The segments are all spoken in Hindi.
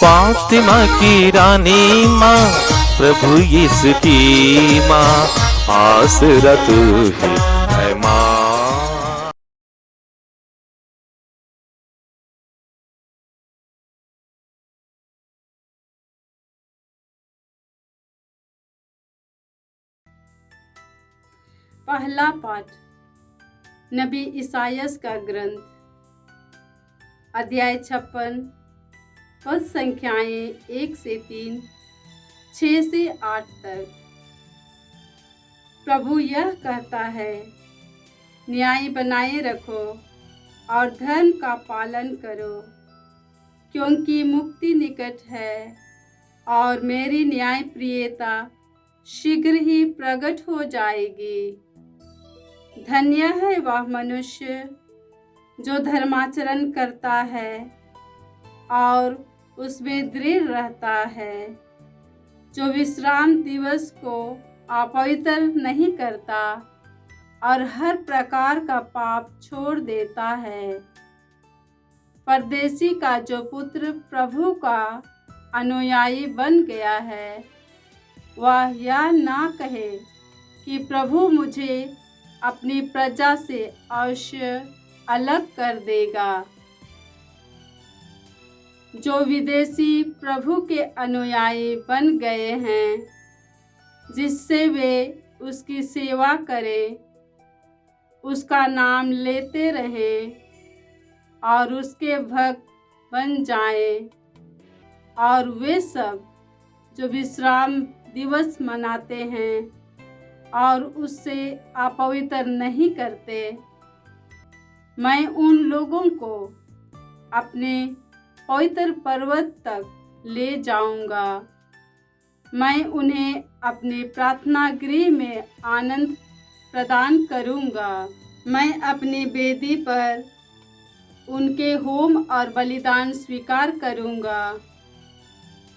फातिमा की रानी माँ, प्रभु यीशु की माँ, आसरा तू ही है माँ। पहला पाठ नबी ईसायास का ग्रंथ, अध्याय 56, पद संख्याएं 1 से 3, 6 से 8 तक। प्रभु यह कहता है, न्याय बनाए रखो और धर्म का पालन करो, क्योंकि मुक्ति निकट है और मेरी न्याय प्रियता शीघ्र ही प्रकट हो जाएगी। धन्य है वह मनुष्य जो धर्माचरण करता है और उसमें दृढ़ रहता है, जो विश्राम दिवस को अपवित्र नहीं करता और हर प्रकार का पाप छोड़ देता है। परदेशी का जो पुत्र प्रभु का अनुयायी बन गया है, वह यह ना कहे कि प्रभु मुझे अपनी प्रजा से अवश्य अलग कर देगा। जो विदेशी प्रभु के अनुयायी बन गए हैं, जिससे वे उसकी सेवा करें, उसका नाम लेते रहें और उसके भक्त बन जाएं, और वे सब जो विश्राम दिवस मनाते हैं और उससे अपवित्र नहीं करते, मैं उन लोगों को अपने पवित्र पर्वत तक ले जाऊंगा। मैं उन्हें अपने प्रार्थना गृह में आनंद प्रदान करूंगा। मैं अपनी वेदी पर उनके होम और बलिदान स्वीकार करूंगा,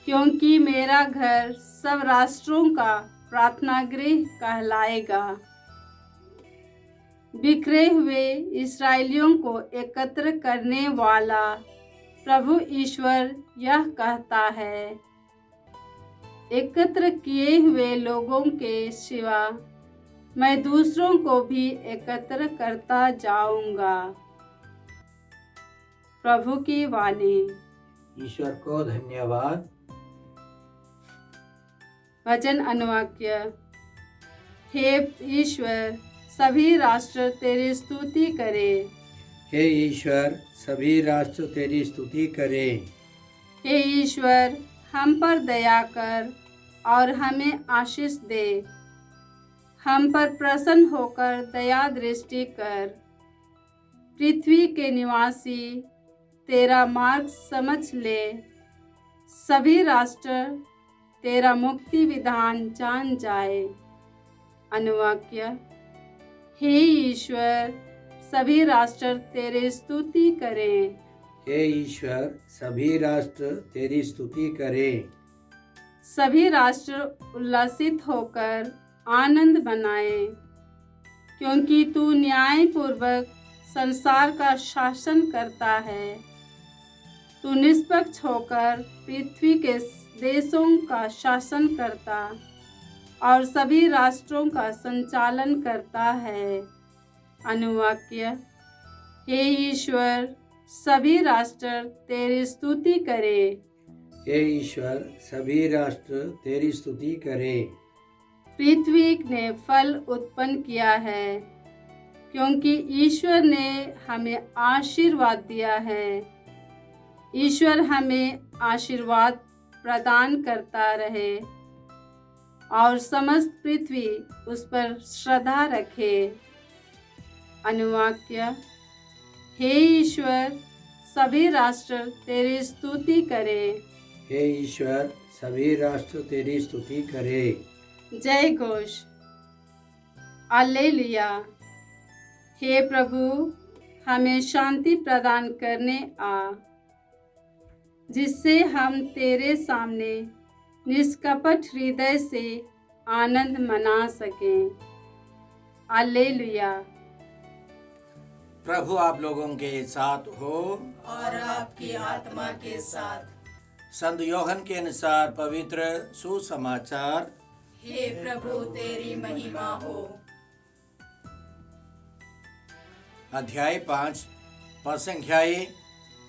क्योंकि मेरा घर सब राष्ट्रों का प्रार्थना गृह कहलाएगा। बिखरे हुए इस्राएलियों को एकत्र करने वाला प्रभु ईश्वर यह कहता है, एकत्र किए हुए लोगों के सिवा मैं दूसरों को भी एकत्र करता जाऊंगा। प्रभु की वाणी। ईश्वर को धन्यवाद। वचन अनुवाक्य। हे ईश्वर, सभी राष्ट्र तेरी स्तुति करें। हे ईश्वर, सभी राष्ट्र तेरी स्तुति करें। हे ईश्वर, हम पर दया कर और हमें आशीष दे। हम पर प्रसन्न होकर दया दृष्टि कर। पृथ्वी के निवासी तेरा मार्ग समझ ले। सभी राष्ट्र तेरा मुक्ति विधान जान जाए। अनुवाक्य। हे ईश्वर, सभी राष्ट्र तेरी स्तुति करें। हे ईश्वर, सभी राष्ट्र तेरी स्तुति करें। सभी राष्ट्र उल्लासित होकर आनंद मनाएं, क्योंकि तू न्यायपूर्वक संसार का शासन करता है। तू निष्पक्ष होकर पृथ्वी के देशों का शासन करता और सभी राष्ट्रों का संचालन करता है। अनुवाक्य। हे ईश्वर, सभी राष्ट्र तेरी स्तुति करें। हे ईश्वर, सभी राष्ट्र तेरी स्तुति करें। पृथ्वी ने फल उत्पन्न किया है, क्योंकि ईश्वर ने हमें आशीर्वाद दिया है। ईश्वर हमें आशीर्वाद प्रदान करता रहे और समस्त पृथ्वी उस पर श्रद्धा रखे। अनुवाक्य। हे ईश्वर, सभी राष्ट्र तेरी स्तुति करें। हे ईश्वर, सभी राष्ट्र तेरी स्तुति करें। जय घोष। हालेलुया। हे प्रभु, हमें शांति प्रदान करने आ, जिससे हम तेरे सामने निष्कपट हृदय से आनंद मना सकें। हालेलुया। प्रभु आप लोगों के साथ हो और आपकी आत्मा के साथ। संत योहन के अनुसार पवित्र सुसमाचार। हे प्रभु तेरी महिमा हो। अध्याय 5 पद संख्याएं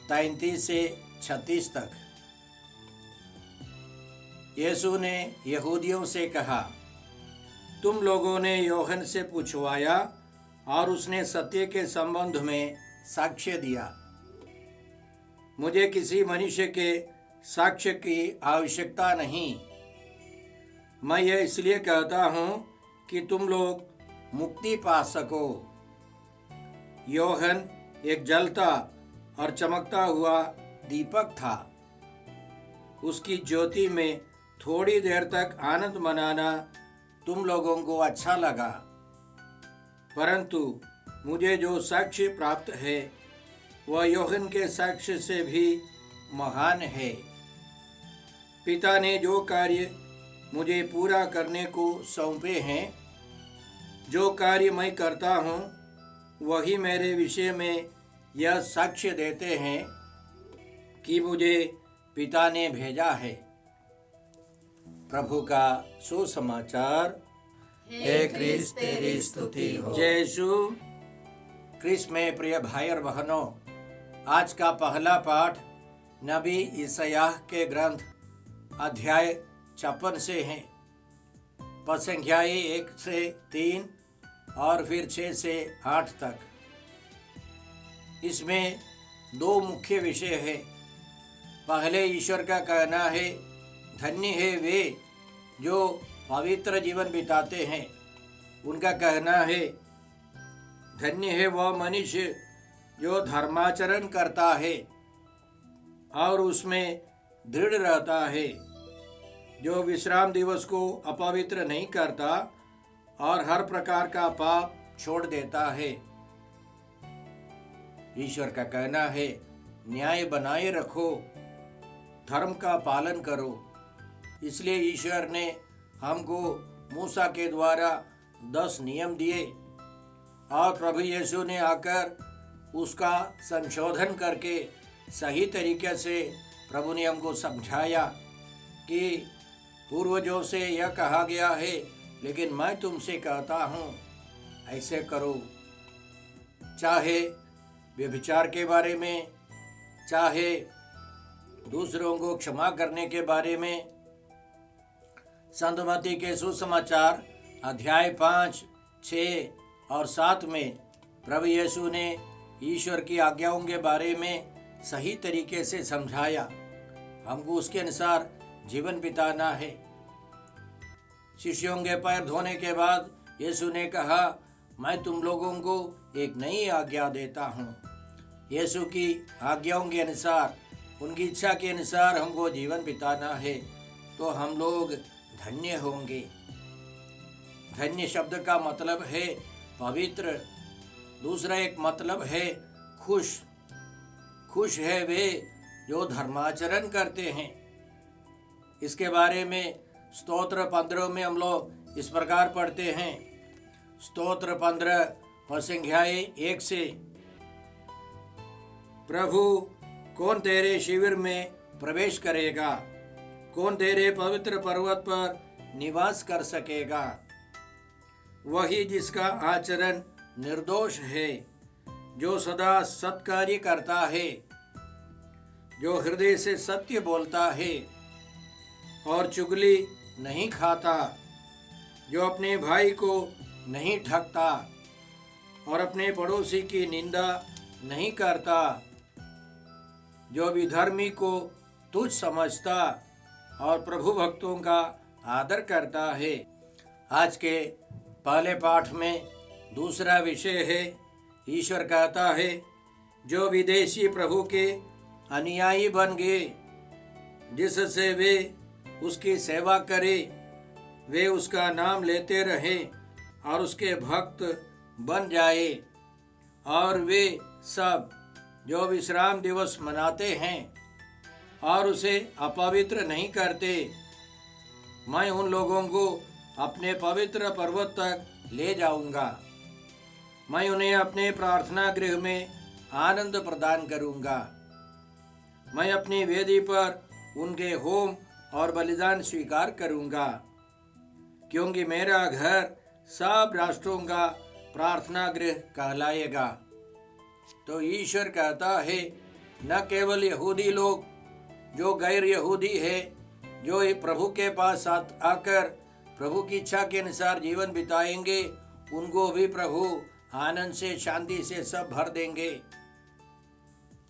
33 से 36 तक। यीशु ने यहूदियों से कहा, तुम लोगों ने योहन से पूछवाया और उसने सत्य के संबंध में साक्ष्य दिया। मुझे किसी मनुष्य के साक्ष्य की आवश्यकता नहीं। मैं यह इसलिए कहता हूँ कि तुम लोग मुक्ति पा सको। योहन एक जलता और चमकता हुआ दीपक था। उसकी ज्योति में थोड़ी देर तक आनंद मनाना तुम लोगों को अच्छा लगा, परंतु मुझे जो साक्ष्य प्राप्त है वह योहन के साक्ष्य से भी महान है। पिता ने जो कार्य मुझे पूरा करने को सौंपे हैं, जो कार्य मैं करता हूँ वही मेरे विषय में यह साक्ष्य देते हैं कि मुझे पिता ने भेजा है। प्रभु का सुसमाचार। हे क्रिस्त तेरी स्तुति हो। जय यीशु क्रिस्त में प्रिय भाई और बहनों, आज का पहला पाठ नबी यशायाह के ग्रंथ अध्याय 56 से है। पद संख्याएं 1 से 3 और फिर 6 से 8 तक। इसमें दो मुख्य विषय है। पहले ईश्वर का कहना है, धन्य है वे जो पवित्र जीवन बिताते हैं। उनका कहना है, धन्य है वह मनुष्य जो धर्माचरण करता है और उसमें दृढ़ रहता है, जो विश्राम दिवस को अपवित्र नहीं करता और हर प्रकार का पाप छोड़ देता है। ईश्वर का कहना है, न्याय बनाए रखो, धर्म का पालन करो। इसलिए ईश्वर ने हमको मूसा के द्वारा 10 नियम दिए और प्रभु यीशु ने आकर उसका संशोधन करके सही तरीके से प्रभु ने हमको समझाया कि पूर्वजों से यह कहा गया है, लेकिन मैं तुमसे कहता हूँ ऐसे करो। चाहे व्यभिचार के बारे में, चाहे दूसरों को क्षमा करने के बारे में। संत मत्ती के सुसमाचार अध्याय 5, 6 और 7 में प्रभु यीशु ने ईश्वर की आज्ञाओं के बारे में सही तरीके से समझाया। हमको उसके अनुसार जीवन बिताना है। शिष्यों के पैर धोने के बाद यीशु ने कहा, मैं तुम लोगों को एक नई आज्ञा देता हूँ। यीशु की आज्ञाओं के अनुसार, उनकी इच्छा के अनुसार हमको जीवन बिताना है तो हम लोग धन्य होंगे। धन्य शब्द का मतलब है पवित्र। दूसरा एक मतलब है खुश। खुश है वे जो धर्माचरण करते हैं। इसके बारे में स्तोत्र 15 में हम लोग इस प्रकार पढ़ते हैं। स्तोत्र 15 पद संख्याएं 1 से। प्रभु, कौन तेरे शिविर में प्रवेश करेगा? कौन तेरे पवित्र पर्वत पर निवास कर सकेगा? वही जिसका आचरण निर्दोष है, जो सदा सत्कार्य करता है, जो हृदय से सत्य बोलता है और चुगली नहीं खाता, जो अपने भाई को नहीं ठगता और अपने पड़ोसी की निंदा नहीं करता, जो विधर्मी को तुच्छ समझता और प्रभु भक्तों का आदर करता है। आज के पहले पाठ में दूसरा विषय है, ईश्वर कहता है, जो विदेशी प्रभु के अनुयायी बन गए, जिससे वे उसकी सेवा करे, वे उसका नाम लेते रहे और उसके भक्त बन जाए, और वे सब जो विश्राम दिवस मनाते हैं और उसे अपवित्र नहीं करते, मैं उन लोगों को अपने पवित्र पर्वत तक ले जाऊंगा। मैं उन्हें अपने प्रार्थना गृह में आनंद प्रदान करूंगा। मैं अपनी वेदी पर उनके होम और बलिदान स्वीकार करूंगा, क्योंकि मेरा घर सब राष्ट्रों का प्रार्थना गृह कहलाएगा। तो ईश्वर कहता है, न केवल यहूदी लोग जो गैर यहूदी है, जो प्रभु के पास आकर प्रभु की इच्छा के अनुसार जीवन बिताएंगे, उनको भी प्रभु आनंद से, शांति से सब भर देंगे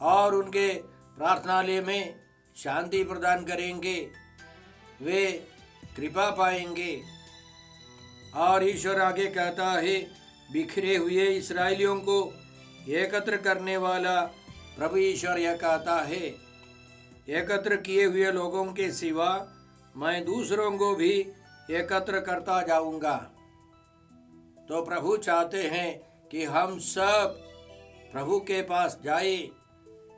और उनके प्रार्थनालय में शांति प्रदान करेंगे, वे कृपा पाएंगे। और ईश्वर आगे कहता है, बिखरे हुए इस्राएलियों को एकत्र करने वाला प्रभु ईश्वर यह कहता है, एकत्र किए हुए लोगों के सिवा मैं दूसरों को भी एकत्र करता जाऊंगा। तो प्रभु चाहते हैं कि हम सब प्रभु के पास जाए,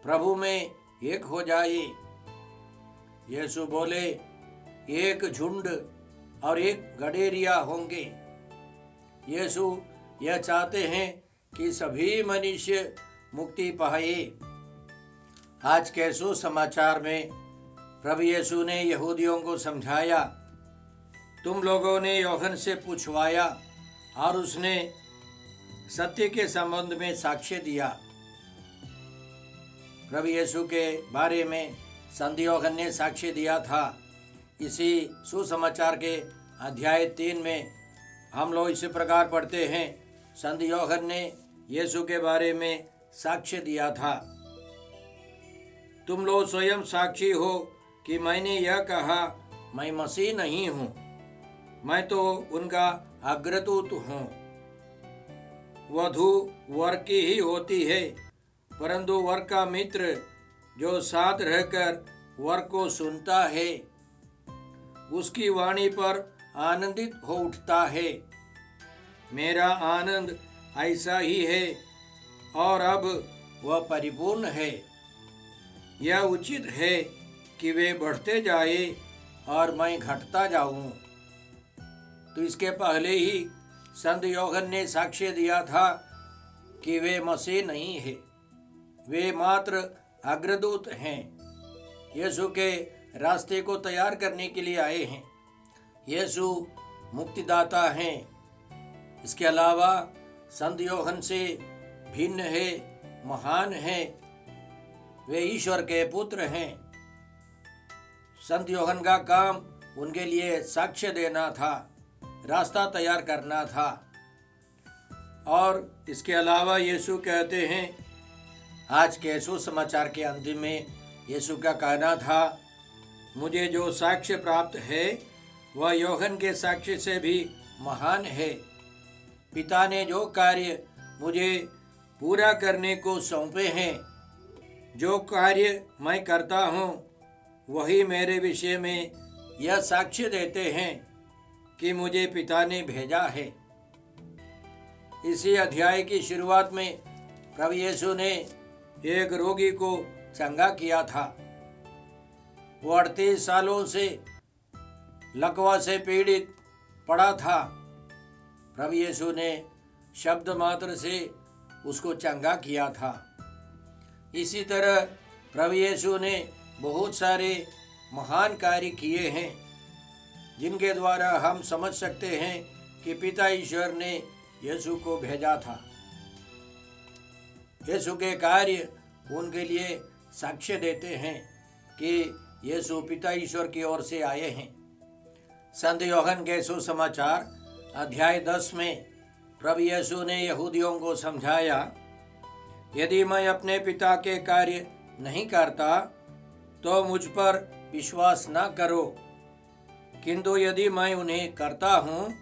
प्रभु में एक हो जाए। यीशु बोले, एक झुंड और एक गडेरिया होंगे। यीशु यह चाहते हैं कि सभी मनुष्य मुक्ति पाए। आज के सुसमाचार में प्रभु यीशु ने यहूदियों को समझाया, तुम लोगों ने यूहन्ना से पूछवाया और उसने सत्य के संबंध में साक्ष्य दिया। प्रभु यीशु के बारे में संत यूहन्ना ने साक्ष्य दिया था। इसी सुसमाचार के अध्याय 3 में हम लोग इसी प्रकार पढ़ते हैं, संत यूहन्ना ने यीशु के बारे में साक्ष्य दिया था, तुम लोग स्वयं साक्षी हो कि मैंने यह कहा, मैं मसीह नहीं हूँ, मैं तो उनका अग्रदूत हूँ। वधू वर की ही होती है, परंतु वर का मित्र जो साथ रहकर वर को सुनता है, उसकी वाणी पर आनंदित हो उठता है। मेरा आनंद ऐसा ही है और अब वह परिपूर्ण है। यह उचित है कि वे बढ़ते जाए और मैं घटता जाऊं। तो इसके पहले ही संत यूहन्ना ने साक्ष्य दिया था कि वे मसीह नहीं है, वे मात्र अग्रदूत हैं, यीशु के रास्ते को तैयार करने के लिए आए हैं। यीशु मुक्तिदाता हैं। इसके अलावा संत यूहन्ना से भिन्न है, महान है, वे ईश्वर के पुत्र हैं। संत यूहन्ना का काम उनके लिए साक्ष्य देना था, रास्ता तैयार करना था। और इसके अलावा यीशु कहते हैं, आज के सुसमाचार के अंतिम में यीशु का कहना था, मुझे जो साक्ष्य प्राप्त है वह यूहन्ना के साक्ष्य से भी महान है। पिता ने जो कार्य मुझे पूरा करने को सौंपे हैं, जो कार्य मैं करता हूँ, वही मेरे विषय में यह साक्ष्य देते हैं कि मुझे पिता ने भेजा है। इसी अध्याय की शुरुआत में प्रभु यीशु ने एक रोगी को चंगा किया था। वो 38 सालों से लकवा से पीड़ित पड़ा था। प्रभु यीशु ने शब्द मात्र से उसको चंगा किया था। इसी तरह प्रभु यीशु ने बहुत सारे महान कार्य किए हैं, जिनके द्वारा हम समझ सकते हैं कि पिता ईश्वर ने यीशु को भेजा था। यीशु के कार्य उनके लिए साक्ष्य देते हैं कि यीशु पिता ईश्वर की ओर से आए हैं। संत यूहन्ना के सुसमाचार अध्याय 10 में प्रभु यीशु ने यहूदियों को समझाया, यदि मैं अपने पिता के कार्य नहीं करता तो मुझ पर विश्वास न करो, किंतु यदि मैं उन्हें करता हूँ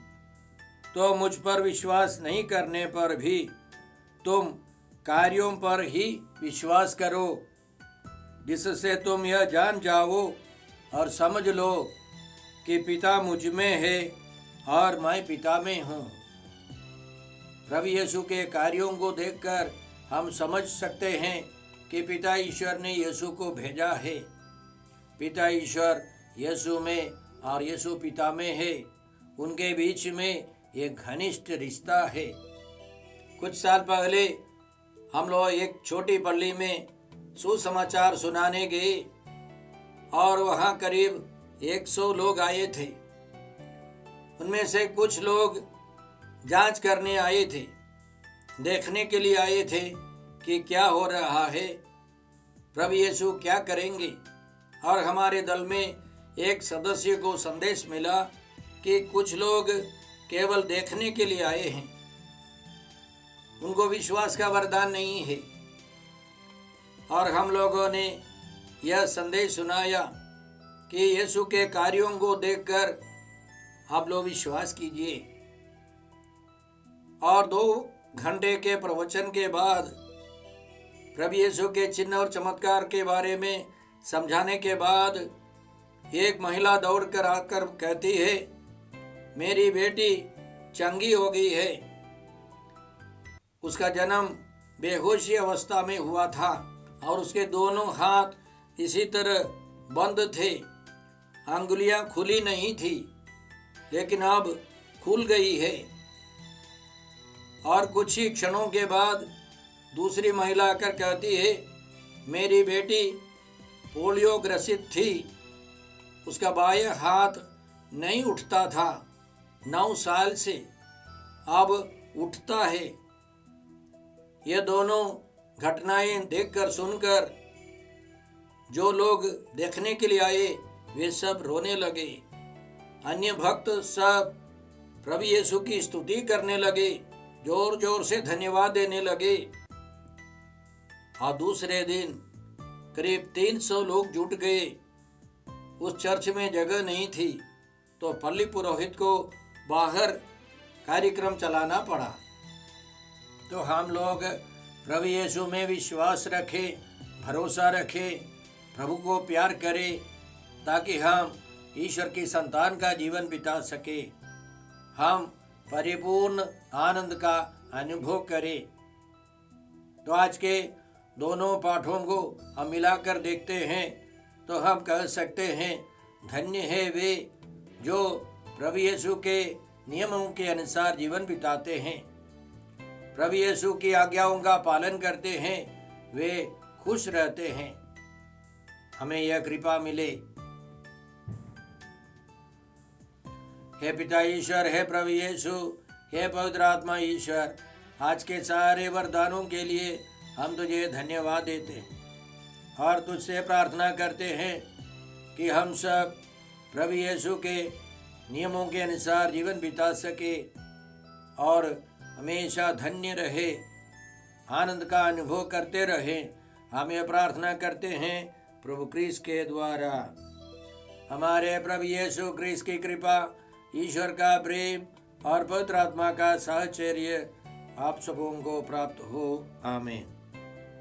तो मुझ पर विश्वास नहीं करने पर भी तुम कार्यों पर ही विश्वास करो, जिससे तुम यह जान जाओ और समझ लो कि पिता मुझ में है और मैं पिता में हूँ। प्रभु यीशु के कार्यों को देखकर हम समझ सकते हैं कि पिता ईश्वर ने यीशु को भेजा है। पिता ईश्वर यीशु में और यीशु पिता में है, उनके बीच में एक घनिष्ठ रिश्ता है। कुछ साल पहले हम लोग एक छोटी पल्ली में सुसमाचार सुनाने गए। और वहाँ करीब 100 लोग आए थे। उनमें से कुछ लोग जांच करने आए थे, देखने के लिए आए थे कि क्या हो रहा है, प्रभु यीशु क्या करेंगे। और हमारे दल में एक सदस्य को संदेश मिला कि कुछ लोग केवल देखने के लिए आए हैं, उनको विश्वास का वरदान नहीं है। और हम लोगों ने यह संदेश सुनाया कि यीशु के कार्यों को देखकर आप लोग विश्वास कीजिए। और 2 घंटे के प्रवचन के बाद प्रभु यीशु के चिन्ह और चमत्कार के बारे में समझाने के बाद एक महिला दौड़कर आकर कहती है, मेरी बेटी चंगी हो गई है। उसका जन्म बेहोशी अवस्था में हुआ था और उसके दोनों हाथ इसी तरह बंद थे, अंगुलियां खुली नहीं थी, लेकिन अब खुल गई है। और कुछ ही क्षणों के बाद दूसरी महिला आकर कहती है, मेरी बेटी पोलियो ग्रसित थी, उसका बायां हाथ नहीं उठता था 9 साल से, अब उठता है। ये दोनों घटनाएं देखकर सुनकर जो लोग देखने के लिए आए वे सब रोने लगे। अन्य भक्त सब प्रभु यीशु की स्तुति करने लगे, जोर जोर से धन्यवाद देने लगे। और दूसरे दिन करीब 300 लोग जुट गए। उस चर्च में जगह नहीं थी तो पल्ली पुरोहित को बाहर कार्यक्रम चलाना पड़ा। तो हम लोग प्रभु यीशु में विश्वास रखें, भरोसा रखें, प्रभु को प्यार करें, ताकि हम ईश्वर की संतान का जीवन बिता सके, हम परिपूर्ण आनंद का अनुभव करें। तो आज के दोनों पाठों को हम मिलाकर देखते हैं तो हम कह सकते हैं, धन्य है वे जो प्रभु यीशु के नियमों के अनुसार जीवन बिताते हैं, प्रभु यीशु की आज्ञाओं का पालन करते हैं, वे खुश रहते हैं। हमें यह कृपा मिले। हे पिता ईश्वर, हे प्रभु यीशु, हे पवित्र आत्मा ईश्वर, आज के सारे वरदानों के लिए हम तुझे धन्यवाद देते हैं और तुझसे प्रार्थना करते हैं कि हम सब प्रभु यीशु के नियमों के अनुसार जीवन बिता सके और हमेशा धन्य रहे, आनंद का अनुभव करते रहे। हम यह प्रार्थना करते हैं प्रभु क्रिस्त के द्वारा। हमारे प्रभु यीशु क्रिस्त की कृपा, ईश्वर का प्रेम और पवित्र आत्मा का साहचर्य आप सबों को प्राप्त हो। आमीन।